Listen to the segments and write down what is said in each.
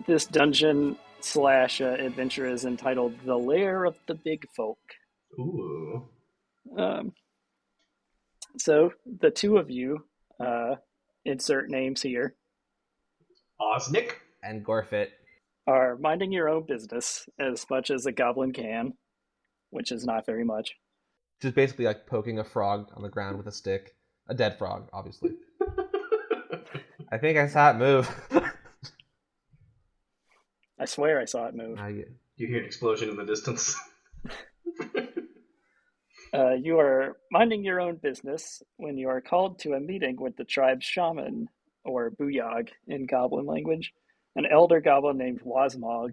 This dungeon slash adventure is entitled The Lair of the Big Folk. Ooh. Um, so the two of you, insert names here, Osnick. And Gorfeht. are minding your own business as much as a goblin can, which is not very much. Just basically like poking a frog on the ground with a stick. A dead frog, obviously. I think I saw it move. I swear I saw it move. You hear an explosion in the distance. You are minding your own business when you are called to a meeting with the tribe's shaman, or Booyog in goblin language, an elder goblin named Wasmog.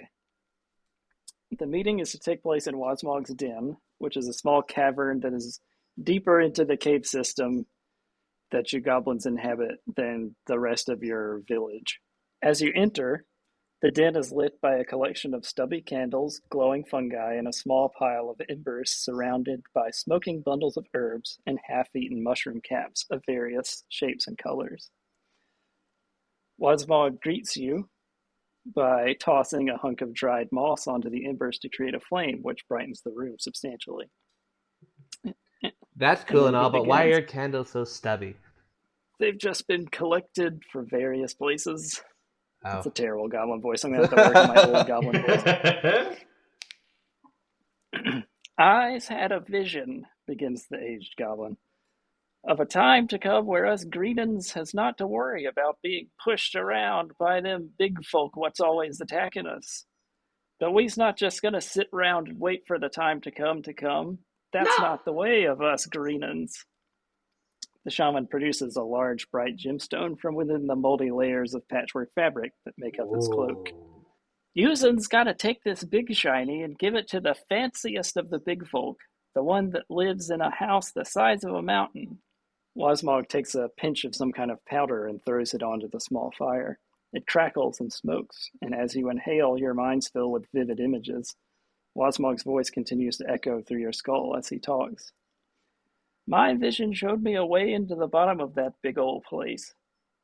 The meeting is to take place in Wasmog's Den, which is a small cavern that is deeper into the cave system that you goblins inhabit than the rest of your village. As you enter, the den is lit by a collection of stubby candles, glowing fungi, and a small pile of embers surrounded by smoking bundles of herbs and half-eaten mushroom caps of various shapes and colors. Wasmog greets you by tossing a hunk of dried moss onto the embers to create a flame, which brightens the room substantially. That's cool and all, but why are begins. your candles so stubby? They've just been collected for various places. Oh. It's a terrible goblin voice. I'm going to have to work on my old goblin voice. Eyes had a vision, begins the aged goblin, of a time to come where us greenins has not to worry about being pushed around by them big folk what's always attacking us. But we's not just going to sit around and wait for the time to come. That's not the way of us greenins. The shaman produces a large, bright gemstone from within the moldy layers of patchwork fabric that make up his cloak. Yuzin's gotta take this big shiny and give it to the fanciest of the big folk, the one that lives in a house the size of a mountain. Wasmog takes a pinch of some kind of powder and throws it onto the small fire. It crackles and smokes, and as you inhale, your minds fill with vivid images. Wasmog's voice continues to echo through your skull as he talks. My vision showed me a way into the bottom of that big old place.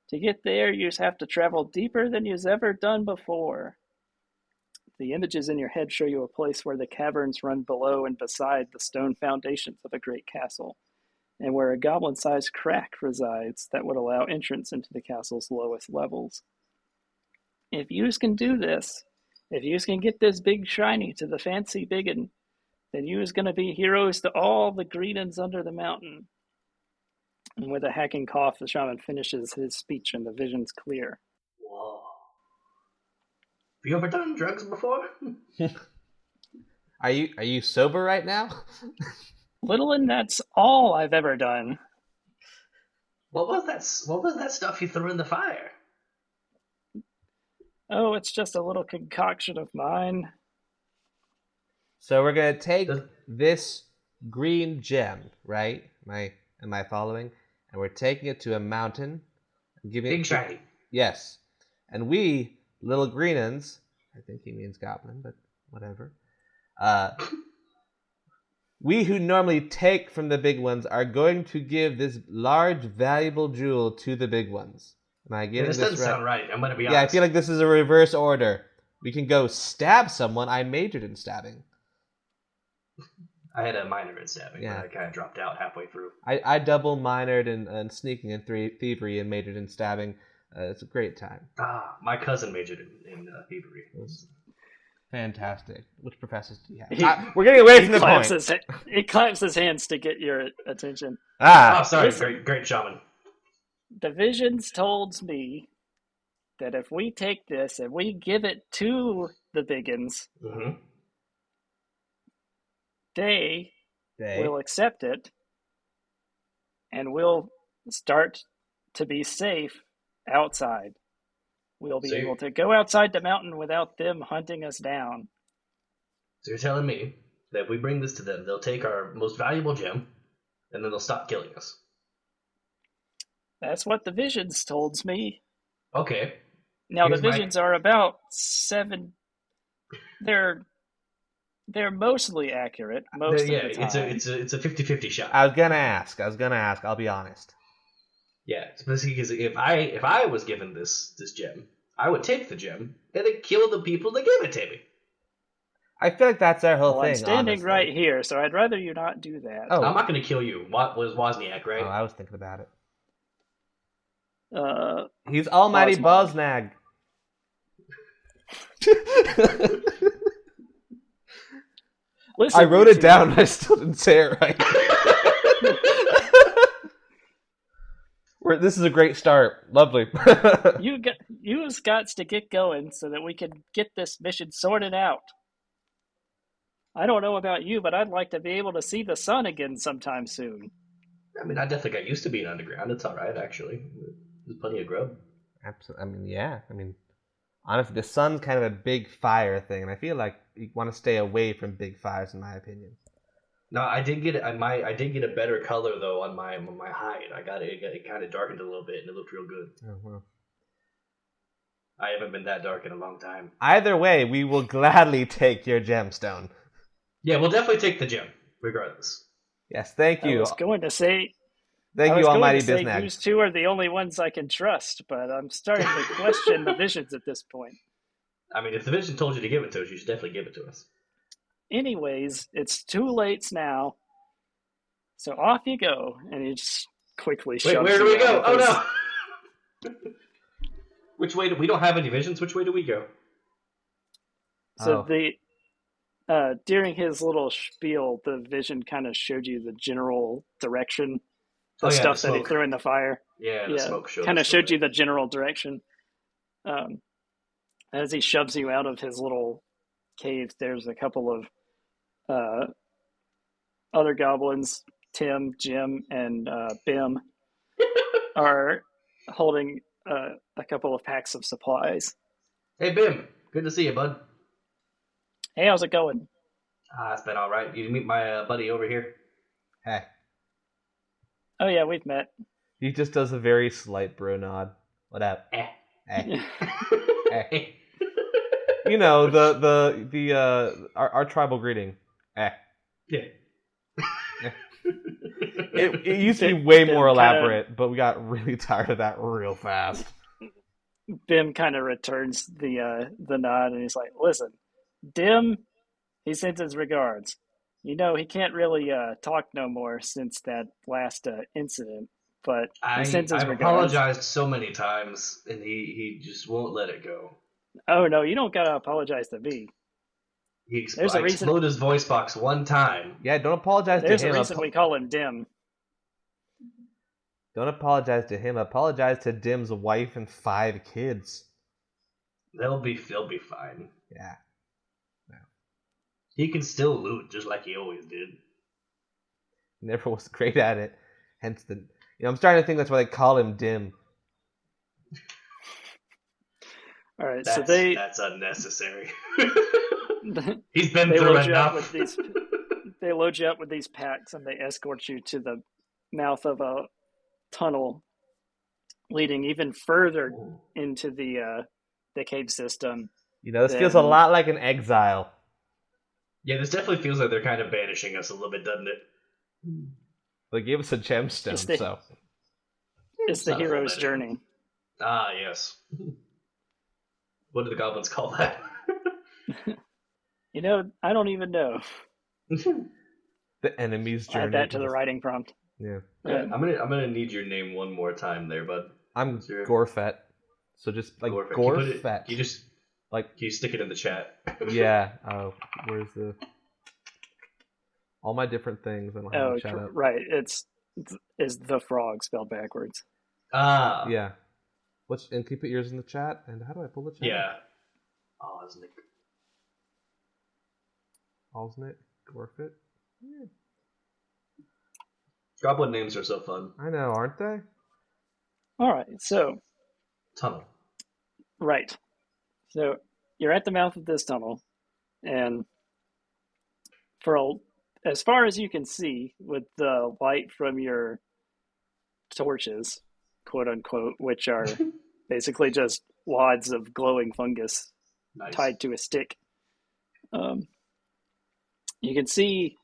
To get there, you have to travel deeper than you've ever done before. The images in your head show you a place where the caverns run below and beside the stone foundations of a great castle, and where a goblin-sized crack resides that would allow entrance into the castle's lowest levels. If yous can do this, if yous can get this big shiny to the fancy biggin, then you is going to be heroes to all the greenins under the mountain. And with a hacking cough, the shaman finishes his speech and the vision's clear. Whoa. Have you ever done drugs before? Are you sober right now? Little and that's all I've ever done. What was that stuff you threw in the fire? Oh, it's just a little concoction of mine. So we're gonna take this green gem, right? Am I following? And we're taking it to a mountain, giving Big it shiny. Yes, and we little greenins, I think he means goblin, but whatever. We who normally take from the big ones are going to give this large, valuable jewel to the big ones. Am I getting this this doesn't right? sound right. I'm gonna be honest. Yeah, I feel like this is a reverse order. We can go stab someone. I majored in stabbing. I had a minor in stabbing, Yeah. but I kind of dropped out halfway through. I double minored in sneaking and thievery and majored in stabbing. It's a great time. My cousin majored in thievery. Fantastic. Which professors do you have? We're getting away from the point. He claps his hands to get your attention. Oh, sorry. Great shaman. The visions told me that if we take this and we give it to the biggins, they will accept it, and we'll start to be safe outside. We'll be able to go outside the mountain without them hunting us down. So you're telling me that if we bring this to them, they'll take our most valuable gem, and then they'll stop killing us? That's what the visions told me. Okay. Now the visions are about 7. They're mostly accurate most of the time. it's a 50-50 shot. I was gonna ask. I'll be honest. Yeah, especially because if I was given this gem, I would take the gem and then kill the people that gave it to me. I feel like that's our whole Well, thing. I'm standing honestly. right here, so I'd rather you not do that. Oh. I'm not going to kill you. What was Wozniak, right? Oh, I was thinking about Uh, it. He's Almighty Bosmog. Listen, I wrote it down, and I still didn't say it right. This is a great start. Lovely. You got to get going so that we can get this mission sorted out. I don't know about you, but I'd like to be able to see the sun again sometime soon. I mean, I definitely got used to being underground. It's all right, actually. There's plenty of grub. Absolutely. I mean, yeah. I mean, honestly, the sun's kind of a big fire thing, and I feel like you want to stay away from big fires, in my opinion. No, I did get I did get a better color though on my hide. It kind of darkened a little bit, and it looked real good. Oh, well. I haven't been that dark in a long time. Either way, we will gladly take your gemstone. Yeah, we'll definitely take the gem, regardless. Yes, thank you. I was going to say, Thank you, Almighty Biznag. You two are the only ones I can trust, but I'm starting to question the visions at this point. I mean, if the vision told you to give it to us, you should definitely give it to us. Anyways, it's too late now, so off you go. And he just quickly shoves. Wait, where do we go? Oh no! Which way we don't have any visions. Which way do we go? So during his little spiel, the vision kind of showed you the general direction. The stuff that he threw in the fire. Yeah, the smoke kind of showed you the general direction. As he shoves you out of his little cave, there's a couple of other goblins, Tim, Jim, and Bim, are holding a couple of packs of supplies. Hey, Bim. Good to see you, bud. Hey, how's it going? It's been all right. You meet my buddy over here? Hey. Oh, yeah, we've met. He just does a very slight bro nod. What up? Eh. You know, our tribal greeting. Yeah. It used to be way more elaborate, but we got really tired of that real fast. Bim kind of returns the nod, and he's like, "Listen, Dim, he sends his regards. You know, he can't really talk no more since that last incident, but he sends his regards." I've apologized so many times, and he just won't let it go. Oh, no, you don't gotta apologize to me. I exploded his voice box one time. Yeah, don't apologize to him. There's a reason we call him Dim. Don't apologize to him. Apologize to Dim's wife and 5 kids. They'll be fine. Yeah. No. He can still loot just like he always did. Never was great at it. Hence I'm starting to think that's why they call him Dim. All right, that's unnecessary. He's been through enough. They load you up with these packs, and they escort you to the mouth of a tunnel leading even further into the cave system. You know, this feels a lot like an exile. Yeah, this definitely feels like they're kind of banishing us a little bit, doesn't it? They gave us a gemstone, so it's the hero's journey. Ah, yes. What do the goblins call that? You know, I don't even know. The enemy's journey. Add that to the writing prompt. Yeah. I'm gonna need your name one more time there, bud. I'm Gorfeht. So just like Gorfeht. You just can you stick it in the chat? Yeah. Oh, where's the all my different things? I don't have the chat up. Right. It's the frog spelled backwards. Ah. Yeah. And can you put yours in the chat? And how do I pull the chat? Yeah. Oh, isn't it? Alsnit Gorfeht. Yeah. Goblin names are so fun. I know, aren't they? All right, so tunnel. Right. So you're at the mouth of this tunnel, and as far as you can see, with the light from your torches, quote unquote, which are basically just wads of glowing fungus tied to a stick, you can see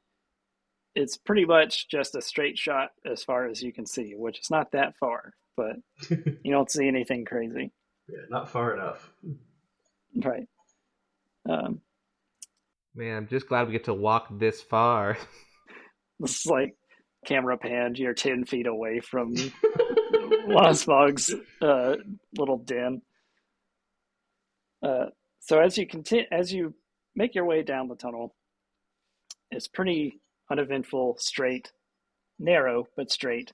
it's pretty much just a straight shot as far as you can see, which is not that far, but you don't see anything crazy. Yeah, not far enough. Right. Man, I'm just glad we get to walk this far. This is like camera panned. You're 10 feet away from Losmog's little den. So as you make your way down the tunnel, it's pretty uneventful, straight, narrow but straight.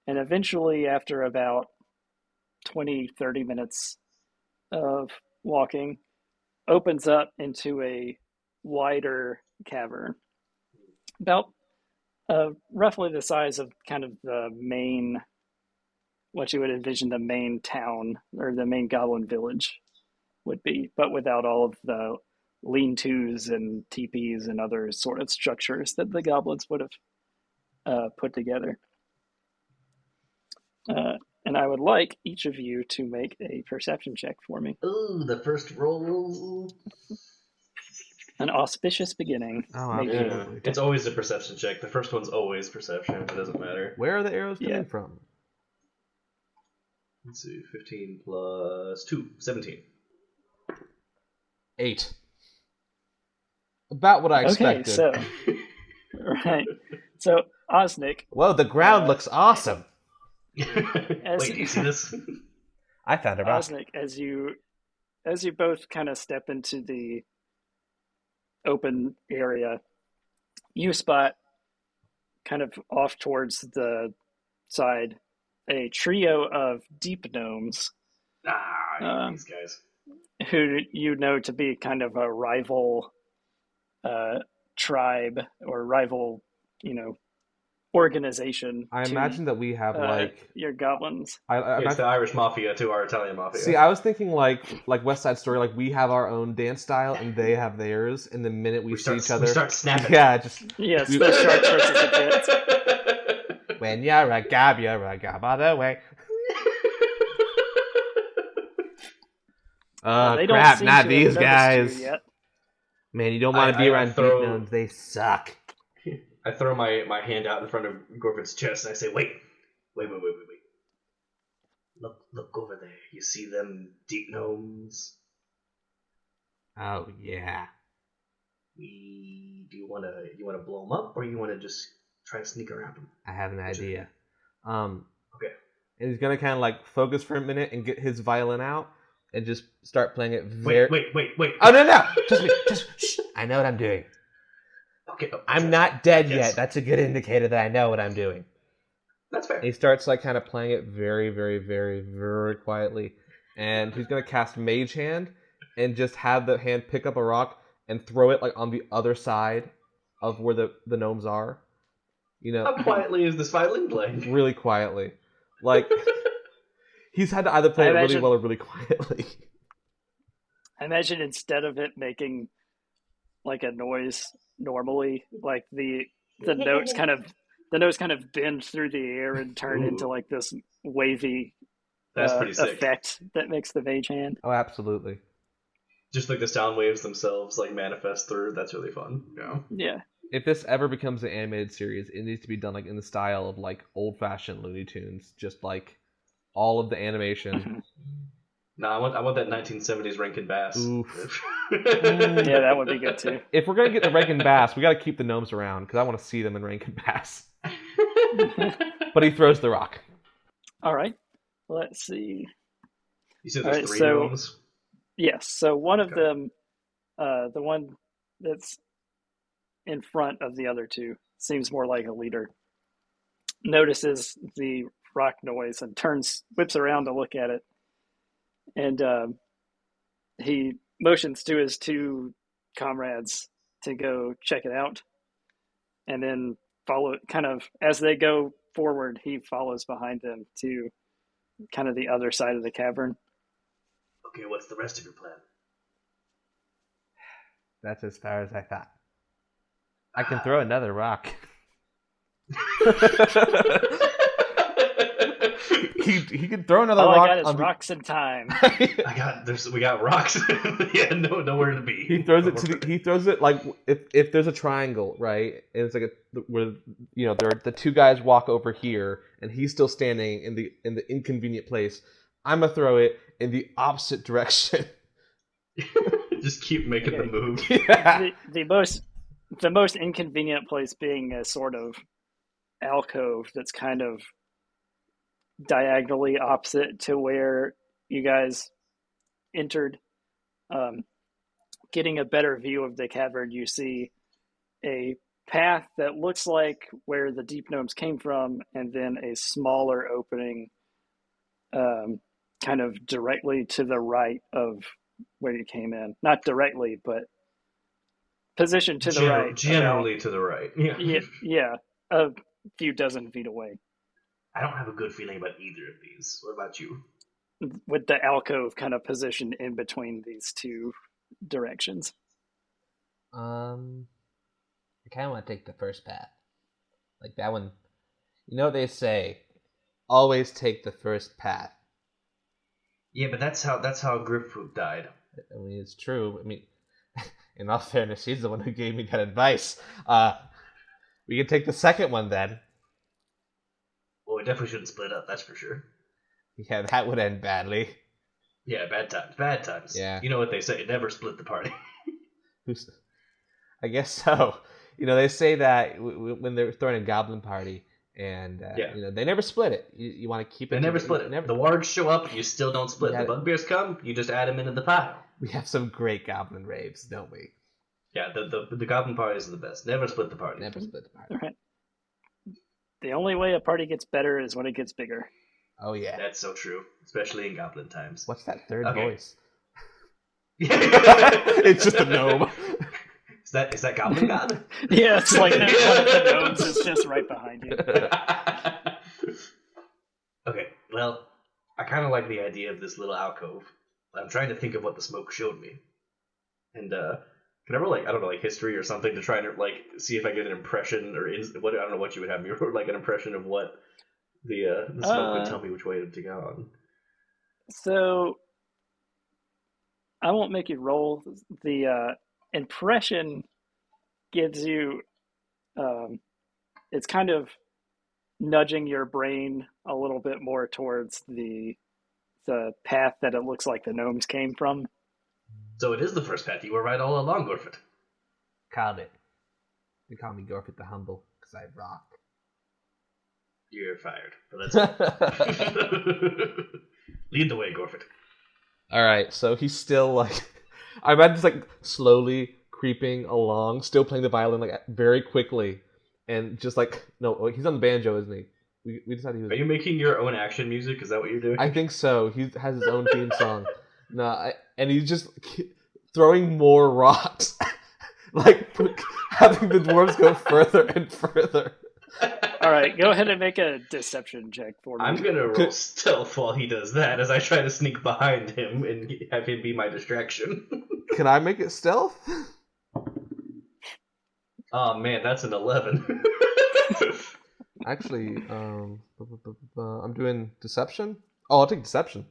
And eventually, after about 20, 30 minutes of walking, opens up into a wider cavern, about roughly the size of kind of the main, what you would envision the main town or the main goblin village would be, but without all of the lean-tos and teepees and other sort of structures that the goblins would have put together. And I would like each of you to make a perception check for me. Ooh, the first roll. An auspicious beginning. Oh, maybe. absolutely. It's always a perception check. The first one's always perception. It doesn't matter. Where are the arrows coming from? Let's see. 15 plus 2. 17. 8. About what I expected. Okay, so right. So Osnick. Whoa, the ground looks awesome. Wait, do you see this? I found a rock. Osnick, as you both kind of step into the open area, you spot kind of off towards the side a trio of deep gnomes. These guys. Who you know to be kind of a rival tribe or rival, organization. I imagine that we have your goblins. It's the Irish mafia to our Italian mafia. See, I was thinking like West Side Story, like we have our own dance style and they have theirs, and the minute we see each other, we start snapping. Yeah, just yes, the sharks versus the pits. When you're a gab by the way. They don't crap! seem Not to these have noticed guys. you yet. Man, you don't want to be around deep gnomes. They suck. I throw my hand out in front of Gorfeht's chest and I say, wait. Look over there. You see them deep gnomes? Oh yeah. Do you wanna blow them up, or you wanna just try to sneak around them? I have an idea. Okay. And he's gonna kind of like focus for a minute and get his violin out and just start playing it. Wait. Oh no! Just shh. I know what I'm doing. Okay. I'm not dead yet. That's a good indicator that I know what I'm doing. That's fair. And he starts like kind of playing it very, very, very, very quietly, and he's gonna cast Mage Hand and just have the hand pick up a rock and throw it like on the other side of where the gnomes are. How quietly is this violin playing? Really quietly, like he's had to either play it really well or really quietly. I imagine instead of it making like a noise normally, like the notes kind of bend through the air and turn into like this wavy pretty sick effect that makes the Mage Hand. Oh, absolutely. Just like the sound waves themselves like manifest through. That's really fun. Yeah. If this ever becomes an animated series, it needs to be done like in the style of like old-fashioned Looney Tunes, just like all of the animation. No, I want that 1970s Rankin Bass. Oof. Yeah, that would be good too. If we're gonna get the Rankin Bass, we got to keep the gnomes around because I want to see them in Rankin Bass. But he throws the rock. All right. Let's see. You said there's three gnomes? Yes. So one of them, the one that's in front of the other two, seems more like a leader, notices the rock noise and whips around to look at it. And he motions to his two comrades to go check it out. And then as they go forward, he follows behind them to kind of the other side of the cavern. Okay, what's the rest of your plan? That's as far as I thought. I can throw another rock. He can throw another rock. All I got is rocks and time. We got rocks. Yeah, nowhere to be. He throws it he throws it like if there's a triangle, right? And it's like where there are the two guys walk over here, and he's still standing in the inconvenient place. I'm gonna throw it in the opposite direction. Just keep making the move. Yeah. The most inconvenient place being a sort of alcove that's kind of diagonally opposite to where you guys entered. Um, Getting a better view of the cavern, you see a path that looks like where the deep gnomes came from, and then a smaller opening, kind of directly to the right of where you came in. Not directly, but positioned to the right. Generally to the right. Yeah. Yeah, a few dozen feet away. I don't have a good feeling about either of these. What about you? With the alcove kind of positioned in between these two directions. I kind of want to take the first path. Like that one. You know what they say, always take the first path. Yeah, but that's how Griphook died. I mean, it's true. I mean, in all fairness, she's the one who gave me that advice. We can take the second one then. Well, we definitely shouldn't split up, that's for sure. Yeah, that would end badly. Yeah, bad times. Bad times. Yeah. You know what they say, never split the party. I guess so. You know, they say that when they're throwing a goblin party, and you know, they never split it. You want to keep it. They never split it. The wargs show up, you still don't split. The bugbears come, you just add them into the pile. We have some great goblin raves, don't we? Yeah, the goblin parties are the best. Never split the party. Never split the party. Right. The only way a party gets better is when it gets bigger. Oh yeah, that's so true, especially in goblin times. What's that third voice? It's just a gnome. Is that Goblin God? Yeah, it's like one of the gnomes is just right behind you. Okay, well, I kind of like the idea of this little alcove. I'm trying to think of what the smoke showed me, and can I roll I don't know, history or something to try to see if I get an impression or what I don't know what you would have me roll, an impression of what the smoke would tell me which way to go on. So I won't make you roll. The impression gives you it's kind of nudging your brain a little bit more towards the path that it looks like the gnomes came from. So it is the first path. You were right all along, Gorfeht. Called it. They call me Gorfeht the Humble because I rock. You're fired. But that's lead the way, Gorfeht. All right, so he's still I'm just slowly creeping along, still playing the violin very quickly, and just no, he's on the banjo, isn't he? We decided he was. Are you making your own action music? Is that what you're doing? I think so. He has his own theme song. And he's just throwing more rocks, having the dwarves go further and further. All right, go ahead and make a deception check for me. I'm gonna roll stealth while he does that, as I try to sneak behind him and have him be my distraction. Can I make it stealth? Oh man, that's an 11. Actually, I'm doing deception. Oh, I'll take deception.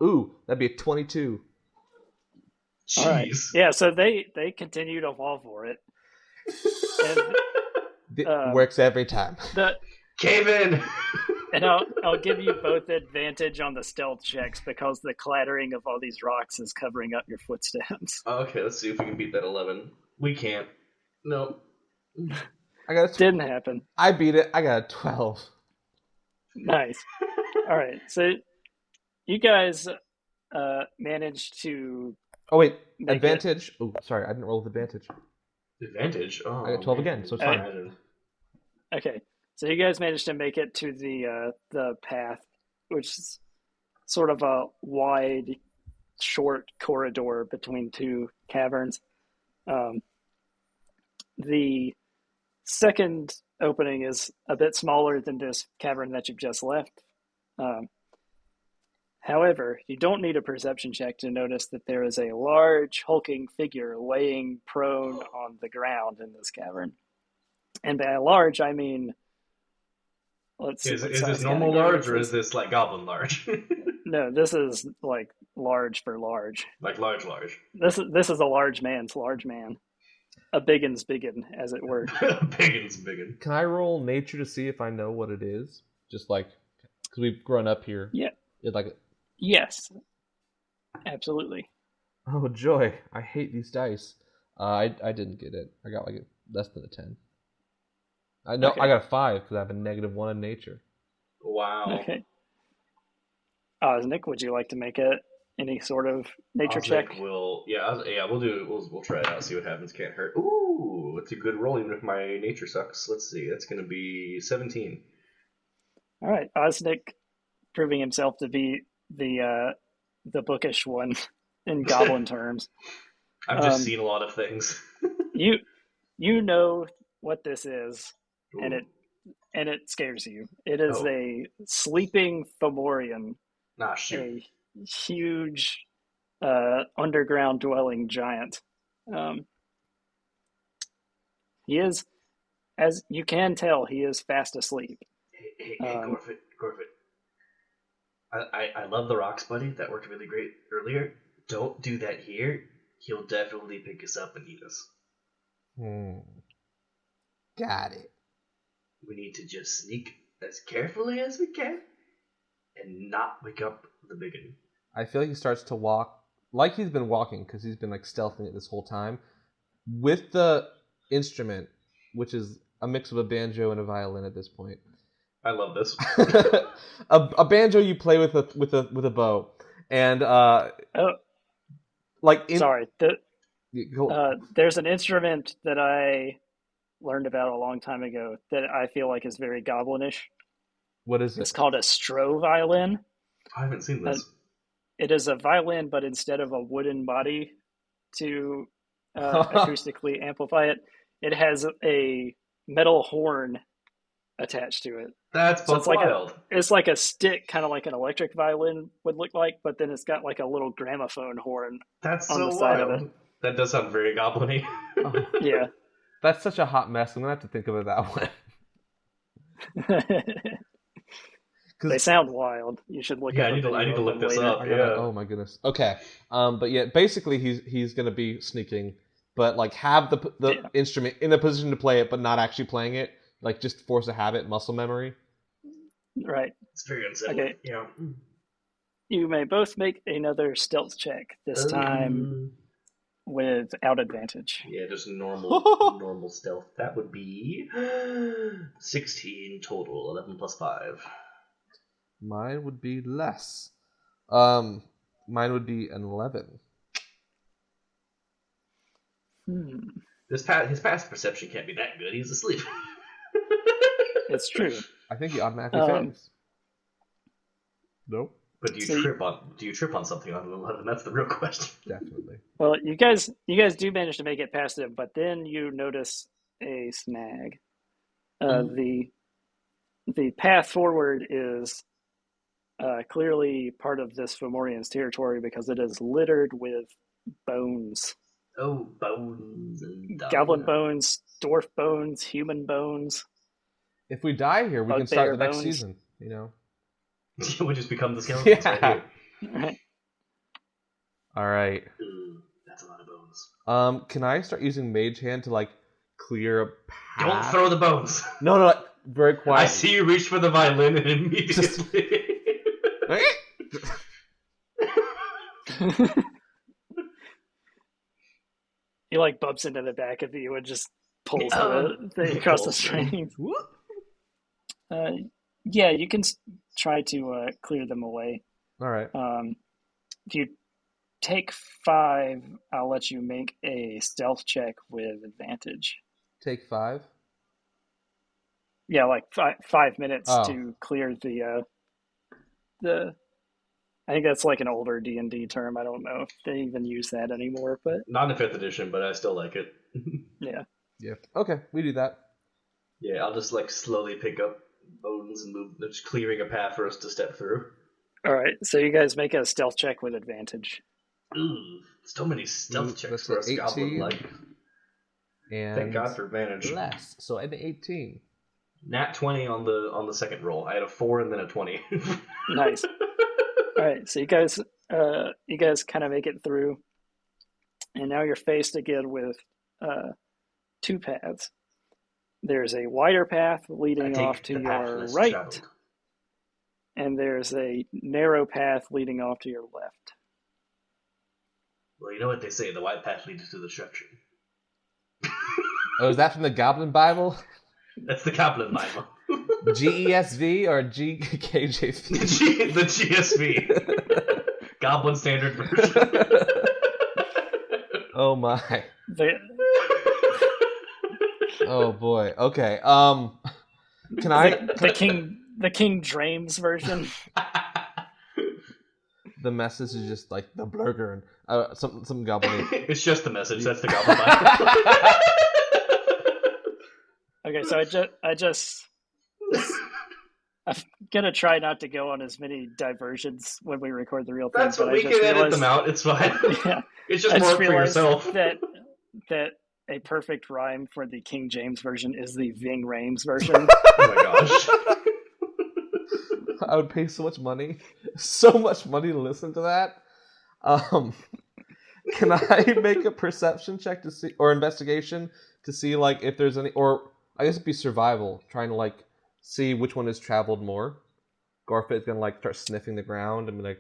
Ooh, that'd be a 22. Jeez. All right. Yeah, so they continue to fall for it. And, works every time. Cave in! And I'll give you both advantage on the stealth checks because the clattering of all these rocks is covering up your footsteps. Okay, let's see if we can beat that 11. We can't. No. Didn't happen. I beat it. I got a 12. Nice. All right, so you guys managed to... Oh, wait. Advantage? Oh, sorry. I didn't roll with advantage. Advantage? Oh, I got 12 again, so it's fine. Okay. So you guys managed to make it to the path, which is sort of a wide, short corridor between two caverns. The second opening is a bit smaller than this cavern that you've just left. However, you don't need a perception check to notice that there is a large, hulking figure laying prone on the ground in this cavern. And by large, I mean... Let's see. Is this normal large, or is this goblin large? No, this is large for large. Large. This is a large man's large man. A biggin's biggin, as it were. Biggin's biggin. Can I roll nature to see if I know what it is? Just Because we've grown up here. Yeah. It's like, Yes. Absolutely. oh joy, I hate these dice. I didn't get it. I got like less than a 10. I know Okay. I got a 5 because I have a -1 in nature. Wow. Okay. Nick, would you like to make any sort of nature check? Osnick will, we'll try it out, see what happens. Can't hurt. Ooh, it's a good roll, even if my nature sucks. Let's see, that's gonna be 17. All right, Osnick, proving himself to be the bookish one in goblin terms. I've just seen a lot of things. You know what this is, and Ooh. it scares you. It is Oh. a sleeping Fomorian, Nah, shoot. a huge underground dwelling giant. He is, as you can tell, he is fast asleep. Hey, Gorfeht. I love the rocks, buddy. That worked really great earlier. Don't do that here. He'll definitely pick us up and eat us. Got it. We need to just sneak as carefully as we can and not wake up the biggin. I feel like he starts to walk like he's been walking because he's been like stealthing it this whole time with the instrument, which is a mix of a banjo and a violin at this point. I love this. a banjo you play with a bow, and sorry. There's an instrument that I learned about a long time ago that I feel like is very goblinish. What is it? It's called a stro violin. I haven't seen this. It is a violin, but instead of a wooden body to acoustically amplify it, it has a metal horn attached to it. That's so wild. It's like a stick, kind of like an electric violin would look like, but then it's got like a little gramophone horn. That's on so the side wild. of it. That does sound very goblin-y. Yeah. That's such a hot mess. I'm gonna have to think of it that way. They sound wild. You should look. Yeah, I need to look this up. Oh my goodness. Okay. But yeah, basically he's gonna be sneaking, but like have the instrument in a position to play it, but not actually playing it. Like just force a habit, muscle memory. Right. It's very unsettling. Okay. Yeah. You may both make another stealth check this time without advantage. Yeah, just normal stealth. That would be 16 total. 11 plus 5. Mine would be less. Mine would be an 11. His past perception can't be that good. He's asleep. It's true. I think he automatically fails. Nope. But do you trip on something on an 11? That's the real question. Definitely. Well, you guys do manage to make it past him, but then you notice a snag. The path forward is clearly part of this Fomorian's territory because it is littered with bones. Oh, bones and goblin bones, dwarf bones, human bones. If we die here, we can start the next season. You know, we just become the skeletons. Yeah. Right. All right. Ooh, that's a lot of bones. Can I start using Mage Hand to like clear a path? Don't throw the bones. No, like, very quiet. I see you reach for the violin and immediately. He like bumps into the back of you and just pulls the thing across the strings. Yeah, you can try to clear them away. All right. If you take 5, I'll let you make a stealth check with advantage. Take 5? Yeah, like 5 minutes to clear the. I think that's like an older D&D term. I don't know if they even use that anymore, but not in 5th edition, but I still like it. Yeah. Okay, we do that. Yeah, I'll just like slowly pick up bones and move, just clearing a path for us to step through. All right, so you guys make a stealth check with advantage. Ooh, so many stealth checks for us goblin-like. And thank God for advantage. Less, so an 18. Nat 20 on the second roll. I had a 4 and then a 20. Nice. All right, so you guys kind of make it through, and now you're faced again with 2 paths. There's a wider path leading off to your right, and there's a narrow path leading off to your left. Well, you know what they say, the white path leads to destruction. Oh, is that from the Goblin Bible? That's the Goblin Bible. GESV or GKJV? The GSV. Goblin Standard Version. Oh my. Oh boy. Okay. The King James version? The message is just like the burger and some goblin. It's just the message. That's the Goblin Bible. Okay, so I'm gonna try not to go on as many diversions when we record the real thing. That's what we can edit them out. It's fine. Yeah, it's just work for yourself. That a perfect rhyme for the King James version is the Ving Rhames version. Oh my gosh. I would pay so much money to listen to that. Can I make a perception check to see, or investigation to see like if there's any, or I guess it'd be survival, trying to like see which one has traveled more. Gorfeht's gonna like start sniffing the ground and be like,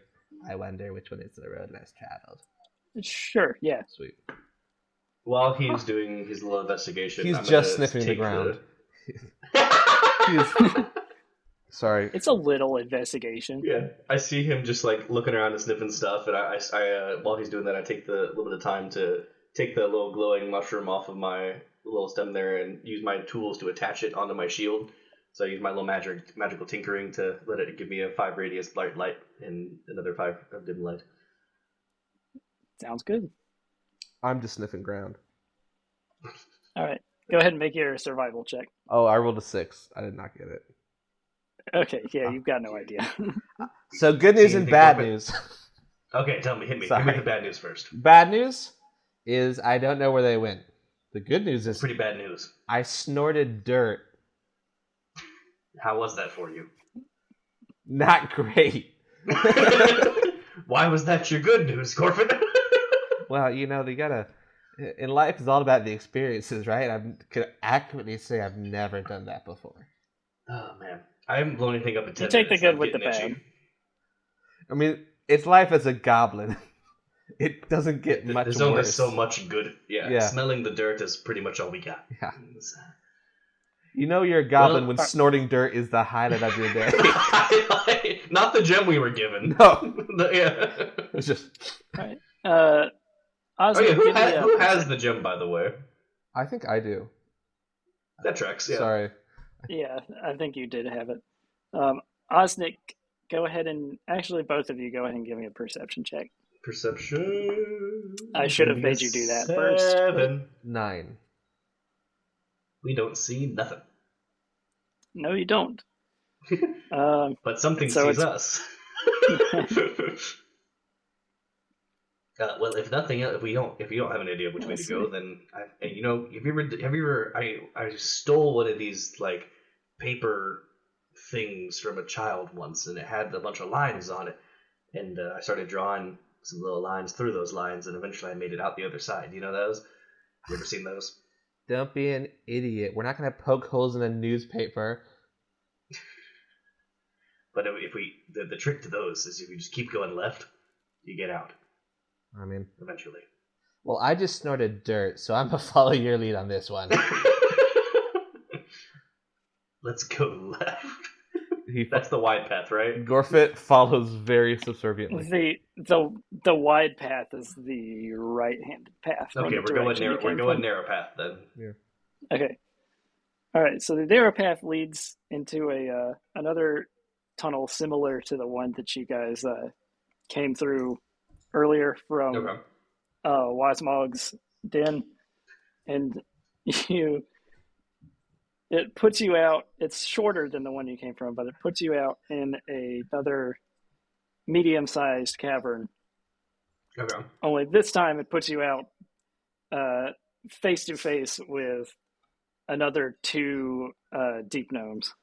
I wonder which one is the road less traveled. Sure, yeah. Sweet. While he's doing his little investigation, he's just sniffing the ground. Sorry. It's a little investigation. Yeah, I see him just like looking around and sniffing stuff, and I while he's doing that, I take the little bit of time to take the little glowing mushroom off of my little stem there and use my tools to attach it onto my shield. So I use my little magical tinkering to let it give me a 5 radius light and another 5 of dim light. Sounds good. I'm just sniffing ground. All right, go ahead and make your survival check. Oh, I rolled a 6. I did not get it. Okay, yeah, you've got no idea. So good news and bad news. Okay, tell me, hit me. Sorry. Give me the bad news first. Bad news is I don't know where they went. The good news is pretty bad news. I snorted dirt. How was that for you? Not great. Why was that your good news, Gorfeht? Well, you know, they gotta. In life, it's all about the experiences, right? I can accurately say I've never done that before. Oh man, I haven't blown anything up in 10 You take minutes. the good with the bad. I mean, it's life as a goblin. It doesn't get much There's worse. only so much good. Yeah, Yeah. Smelling the dirt is pretty much all we got. Yeah. You know you're a goblin when snorting dirt is the highlight of your day. Not the gem we were given. No. Yeah. It's just... All right. Osmond, who has the gem, by the way? I think I do. That tracks, yeah. Sorry. Yeah, I think you did have it. Osnick, go ahead and... Actually, both of you go ahead and give me a perception check. Perception... I should have made you do that first. 7. 9. We don't see nothing. No, you don't. But something so sees us. Well, if nothing else, if you don't have an idea of which way to go, then you know, have you ever? I stole one of these like paper things from a child once, and it had a bunch of lines on it, and I started drawing some little lines through those lines, and eventually I made it out the other side. You know those? You ever seen those? Don't be an idiot. We're not going to poke holes in a newspaper. But if the trick to those is if you just keep going left, you get out. I mean, eventually. Well, I just snorted dirt, so I'm gonna follow your lead on this one. Let's go left. That's the wide path, right? Gorfeht follows very subserviently. The wide path is the right-handed path. Okay, we're going narrow path then. Yeah. Okay. All right. So the narrow path leads into another tunnel similar to the one that you guys came through earlier from Wasmog's den, and it puts you out. It's shorter than the one you came from, but it puts you out in another medium-sized cavern. Okay. Only this time it puts you out face to face with another 2 deep gnomes.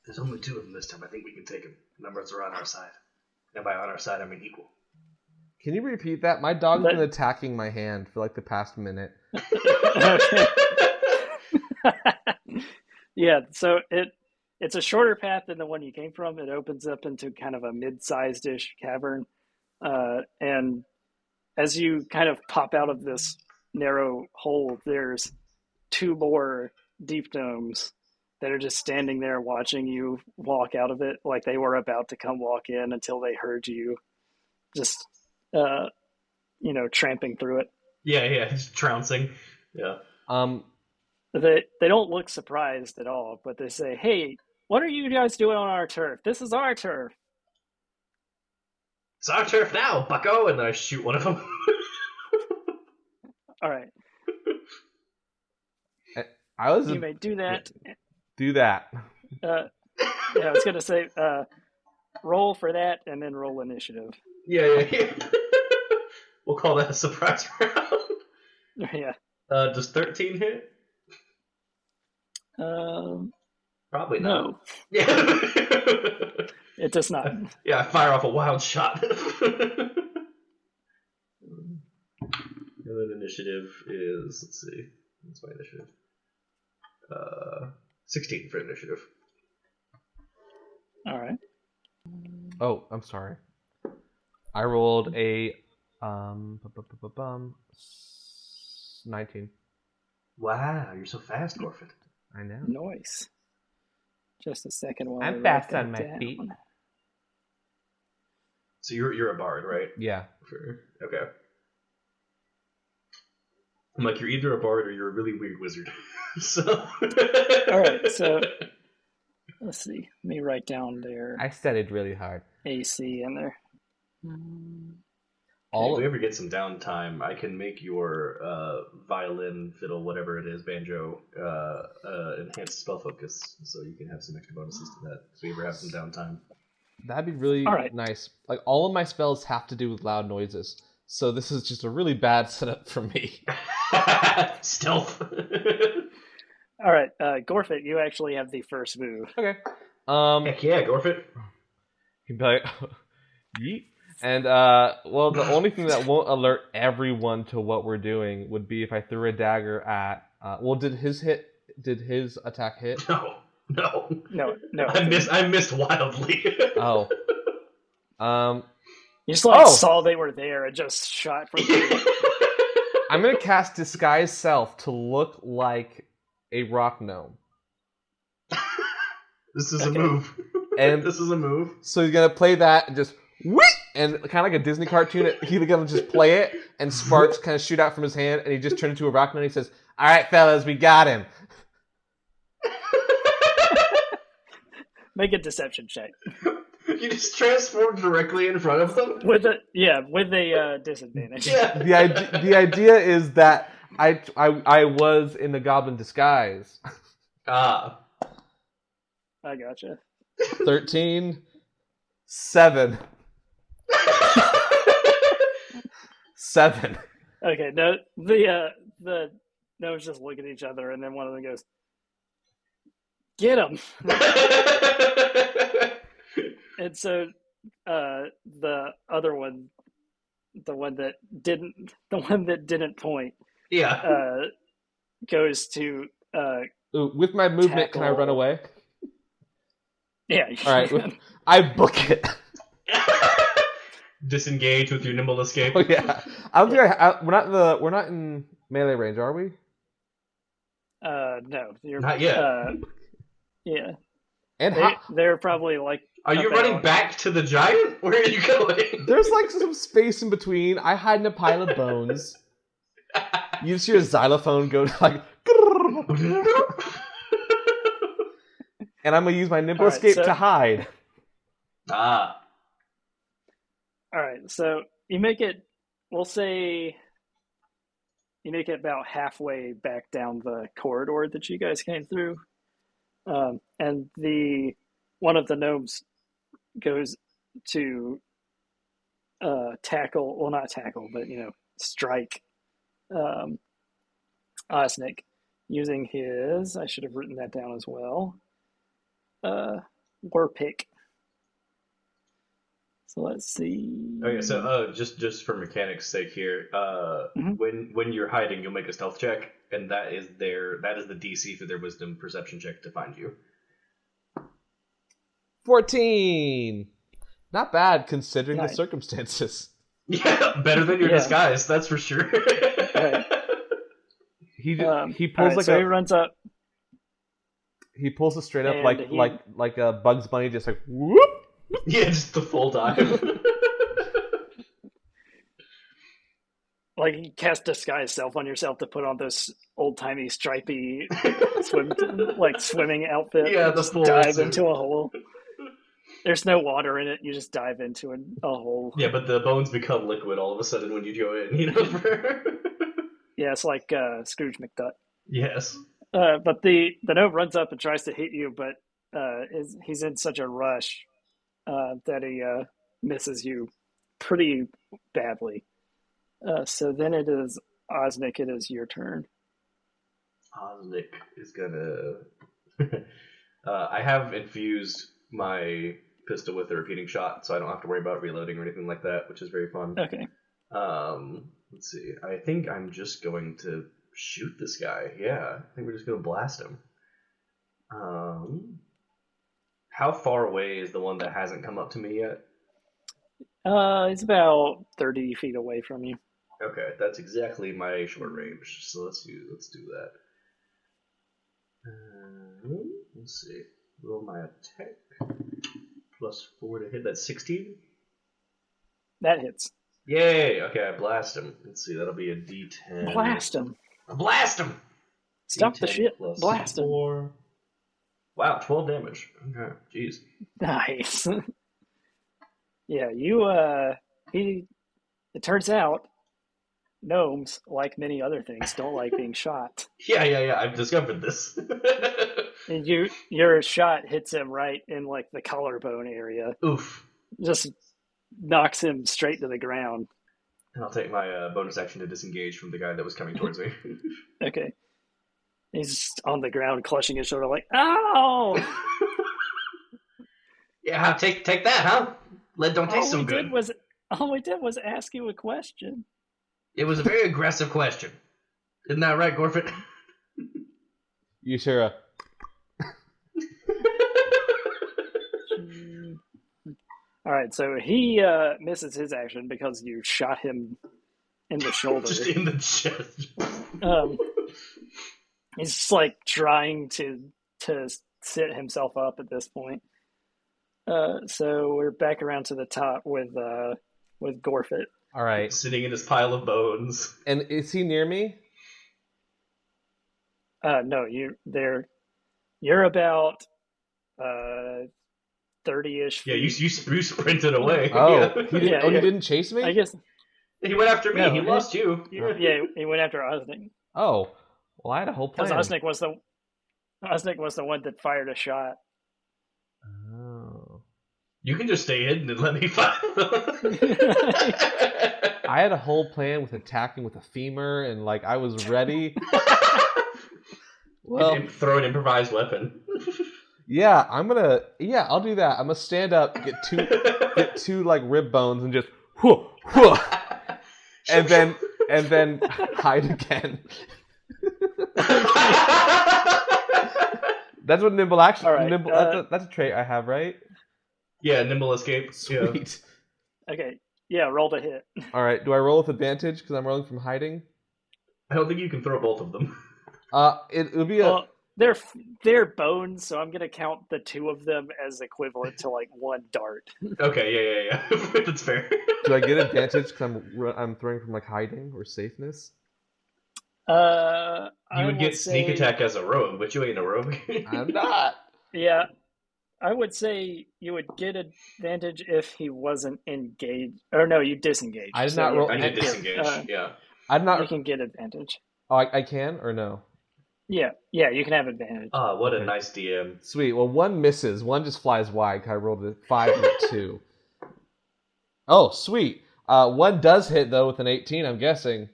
There's only 2 of them this time. I think we can take them. Numbers are on our side. And by on our side, I mean equal. Can you repeat that? My dog's been attacking my hand for like the past minute. Okay. Yeah, so it's a shorter path than the one you came from. It opens up into kind of a mid-sized-ish cavern, and as you kind of pop out of this narrow hole, there's two more deep gnomes that are just standing there watching you walk out of it, like they were about to come walk in until they heard you just, uh, tramping through it. Yeah, just trouncing. Yeah. They don't look surprised at all, but they say, "Hey, what are you guys doing on our turf? This is our turf." It's our turf now, bucko! And then I shoot one of them. All right, I was you may do that. do that. Yeah, I was gonna say, roll for that and then roll initiative. Yeah. We'll call that a surprise round. Yeah. Does 13 hit? Probably not. No, Yeah. it does not. Yeah, I fire off a wild shot. And then initiative is, let's see, what's my initiative? 16 for initiative. All right. Oh, I'm sorry. I rolled a 19. Wow, you're so fast, Gorfeht. I know. Nice. Just a second while I'm I write fast that on my down. feet. So you're a bard, right? Yeah. Okay. I'm like, you're either a bard or you're a really weird wizard. So. All right, so let's see. Let me write down their I studied really hard. AC in there. If we ever get some downtime, I can make your violin, fiddle, whatever it is, banjo, enhanced spell focus, so you can have some extra bonuses to that. If we ever have some downtime. That'd be really nice. Like, all of my spells have to do with loud noises, so this is just a really bad setup for me. Stealth. All right, Gorfeht, you actually have the first move. Okay. Heck yeah, Gorfeht. He'd be like, yeet. And, well, the only thing that won't alert everyone to what we're doing would be if I threw a dagger at... well, did his attack hit? No. I missed wildly. Oh. You just, saw they were there and just shot from I'm going to cast Disguise Self to look like a rock gnome. This is a move. And this is a move. So he's going to play that and just... Whee! And kind of like a Disney cartoon, he's going to just play it, and sparks kind of shoot out from his hand, and he just turns into a rock gnome, and he says, "All right, fellas, we got him." Make a deception check. You just transform directly in front of them? With a disadvantage. Yeah. The idea is that I was in the goblin disguise. Ah. I gotcha. 13, 7. 7. Okay, no, the gnomes just look at each other, and then one of them goes, "Get him!" And so the other one, the one that didn't point, goes to with my movement, tackle. Can I run away? Yeah. All right, I book it. Disengage with your nimble escape. Oh yeah, I don't think we're not in melee range, are we? No, you're not yet. Yeah, and they're probably like. Are you running back to the giant? Where are you going? There's like some space in between. I hide in a pile of bones. You just hear a xylophone go like. And I'm gonna use my nimble escape to hide. Ah. All right, so you make it. We'll say you make it about halfway back down the corridor that you guys came through, and one of the gnomes goes to tackle. Well, not tackle, but strike Osnick using his. I should have written that down as well. War pick. So let's see. Okay, so just for mechanics' sake here, when you're hiding, you'll make a stealth check, and that is the DC for their wisdom perception check to find you. 14. Not bad considering the Nice. circumstances. Yeah, better than your Yeah. disguise, that's for sure. Right. He pulls alright, like so a he runs up. he pulls it straight up And like he- like a Bugs Bunny, just like whoop. Yeah, just the full dive. Like, you cast disguise self on yourself to put on those old-timey stripy swimming outfit. Yeah, and the just full dive suit. into a hole. There's no water in it. You just dive into a hole. Yeah, but the bones become liquid all of a sudden when you go in, you know? Yeah, it's like Scrooge McDuck. Yes. But the gnome runs up and tries to hit you, but he's in such a rush that he misses you pretty badly. So then it is Osnick. It is your turn. Osnick is gonna... I have infused my pistol with a repeating shot, so I don't have to worry about reloading or anything like that, which is very fun. Okay. Let's see. I think I'm just going to shoot this guy. Yeah, I think we're just gonna blast him. How far away is the one that hasn't come up to me yet? It's about 30 feet away from you. Okay, that's exactly my short range. So let's do that. Let's see. Roll my attack. +4 to hit. That's 16. That hits. Yay! Okay, I blast him. Let's see. That'll be a D10. Blast him. Blast him. Stop the D10 shit. plus Blast him. 4. Wow, 12 damage. Okay, jeez. Nice. Yeah, it turns out gnomes, like many other things, don't like being shot. Yeah. I've discovered this. And your shot hits him right in like the collarbone area. Oof. Just knocks him straight to the ground. And I'll take my bonus action to disengage from the guy that was coming towards me. Okay. He's on the ground clutching his shoulder like, ow! Yeah, take that, huh? Lead don't taste so good. All we did was ask you a question. It was a very aggressive question. Isn't that right, Gorfeht? You sure? All right, so he misses his action because you shot him in the shoulder. Just in the chest. He's just like trying to sit himself up at this point. So we're back around to the top with Gorfeht. All right. Sitting in his pile of bones. And is he near me? No, you're about 30-ish Yeah, feet. you sprinted away. Oh, Yeah. he didn't. Yeah, He yeah. didn't chase me. I guess. He went after me. No, he lost you. Yeah. Yeah, he went after Osnick Oh, well, I had a whole plan. because Osnick was the one that fired a shot. Oh. You can just stay hidden and let me fight. I had a whole plan with attacking with a femur, and like I was ready. Well, Throw an improvised weapon. yeah, I'll do that. I'm gonna stand up, get two like rib bones, and just whoo, whoo, and then hide again. That's what nimble action. All right, Nimble. That's a trait I have, right? Yeah, nimble escape. Sweet. Yeah. Okay, yeah, roll to hit. All right. Do I roll with advantage because I'm rolling from hiding? I don't think you can throw both of them. It would be a. Well, they're bones, so I'm gonna count the two of them as equivalent to like one dart. Okay, yeah. That's fair. Do I get advantage because I'm throwing from like hiding or safeness? You I would get will sneak say- attack as a rogue, but you ain't a rogue. I'm not. Yeah, I would say you would get advantage if he wasn't engaged. Or no, you disengaged. I did So not roll- I you did can disengage. get, Yeah. I'm you not. can get advantage. Oh, I can or no? Yeah, you can have advantage. Ah, what a Okay. nice DM. Sweet. Well, one misses. One just flies wide. 'Cause I rolled a 5 and a 2. Oh, sweet. One does hit though with an 18. I'm guessing.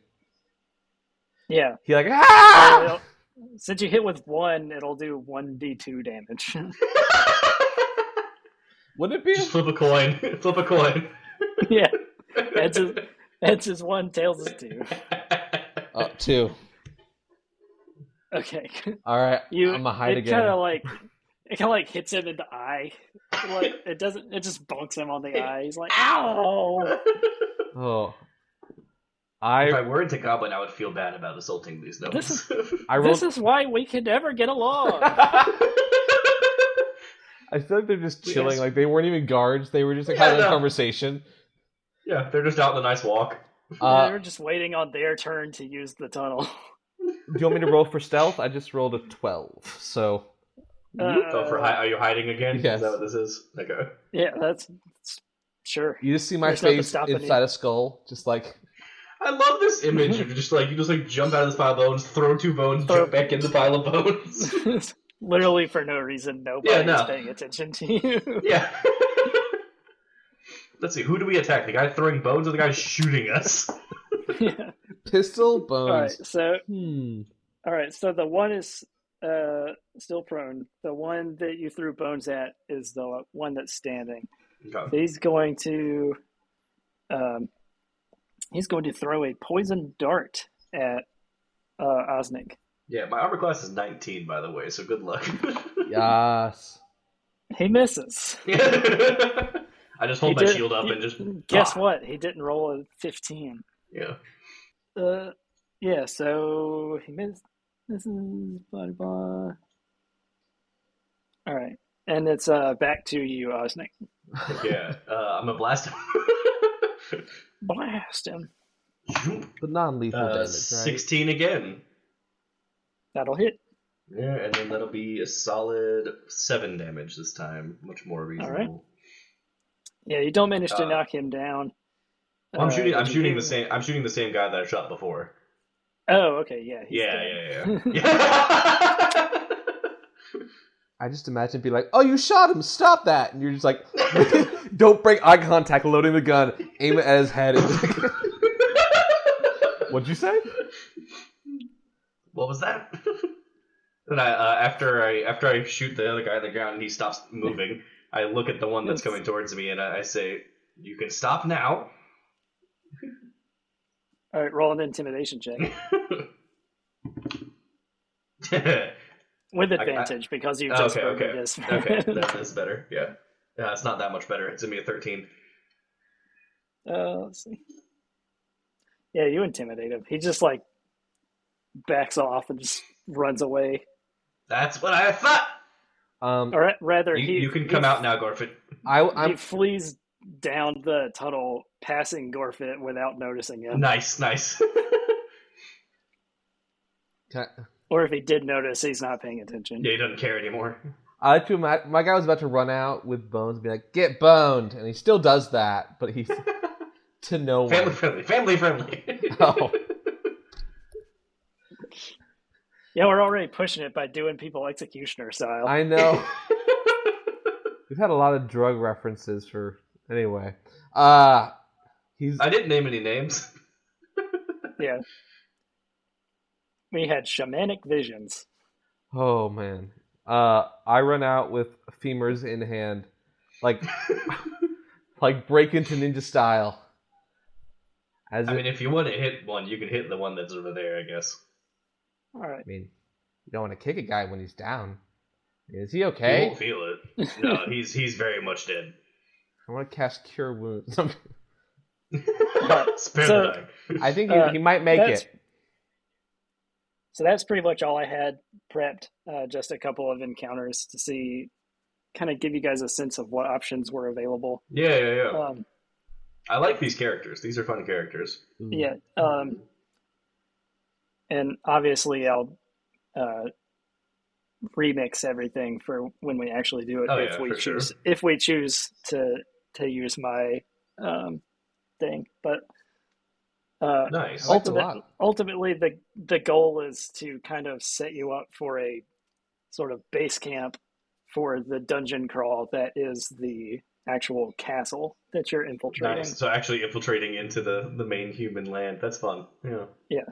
Yeah. He like ah. Well, since you hit with one, it'll do 1d2 damage. Wouldn't it be? Just flip a coin. Flip a coin. Yeah. Heads is 1, tails is 2. 2. Okay. All right. You I'm gonna hide it again. kind of like it kind of like hits him in the eye. Like it doesn't. It just bonks him on the eye. He's like, "Ow!" Oh, If I I were into Goblin, I would feel bad about assaulting these This is gnomes. I this rolled. is why we could never get along. I feel like they're just Yes. chilling. Like they weren't even guards. They were just like Yeah, having a no. conversation. Yeah, they're just out on a nice walk. They're just waiting on their turn to use the tunnel. Do you want me to roll for stealth? I just rolled a 12. So Are you hiding again? Yes. Is that what this is? Okay. Yeah, that's sure. you just see my There's nothing face stopping inside you. a skull, just like I love this image of just like you just like jump out of this pile of bones, throw 2 bones, jump back in the pile of bones. Literally for no reason. Nobody's no. paying attention to you. Yeah. Let's see, who do we attack? The guy throwing bones or the guy shooting us? Yeah. pistol bones. All right. So the one is still prone. The one that you threw bones at is the one that's standing. Okay. He's going to throw a poison dart at Osnick. Yeah, my armor class is 19, by the way, so good luck. Yes. He misses. I just hold my shield up and just... Guess what? He didn't roll a 15. Yeah. Yeah, so he missed. This is blah blah. All right, and it's back to you, Osnick. Yeah, I'm gonna blast him. Blast him. But non-lethal damage, right? 16 again. That'll hit. Yeah, and then that'll be a solid 7 damage this time. Much more reasonable. All right. Yeah, you don't manage to knock him down. Well, I'm shooting the same guy that I shot before. Oh, okay, yeah. Yeah. I just imagine being like, "Oh, you shot him! Stop that!" And you're just like, "Don't break eye contact." Loading the gun, aim it at his head. What'd you say? What was that? And after I shoot the other guy on the ground and he stops moving, I look at the one that's coming towards me and I say, "You can stop now." All right, roll an intimidation check with advantage because you just murdered his friend. Okay, that's better. Yeah, it's not that much better. It's gonna be a 13. Let's see. Yeah, you intimidate him. He just like backs off and just runs away. That's what I thought. Or rather, you can come out now, Gorfeht. He flees down the tunnel, passing Gorfeht without noticing him. Nice. Or if he did notice, he's not paying attention. Yeah, he doesn't care anymore. I like to imagine my guy was about to run out with bones and be like, "Get boned," and he still does that, but he's to no one. Family friendly. Oh. Yeah, we're already pushing it by doing people executioner style. I know. We've had a lot of drug references for anyway. I didn't name any names. Yeah. We had shamanic visions. Oh man. I run out with femurs in hand, like break into ninja style. I mean, if you want to hit one, you can hit the one that's over there, I guess. All right. I mean, you don't want to kick a guy when he's down. Is he okay? You won't feel it. No, he's very much dead. I want to cast Cure Wounds. Spare the dying. I think he might make it. So that's pretty much all I had prepped. Just a couple of encounters to see, kind of give you guys a sense of what options were available. Yeah. I like these characters. These are fun characters. Yeah. And obviously I'll remix everything for when we actually do it if we choose to use my thing. But nice. Ultimately the goal is to kind of set you up for a sort of base camp for the dungeon crawl that is the actual castle that you're infiltrating. Nice. So actually infiltrating into the main human land. That's fun. Yeah. Yeah.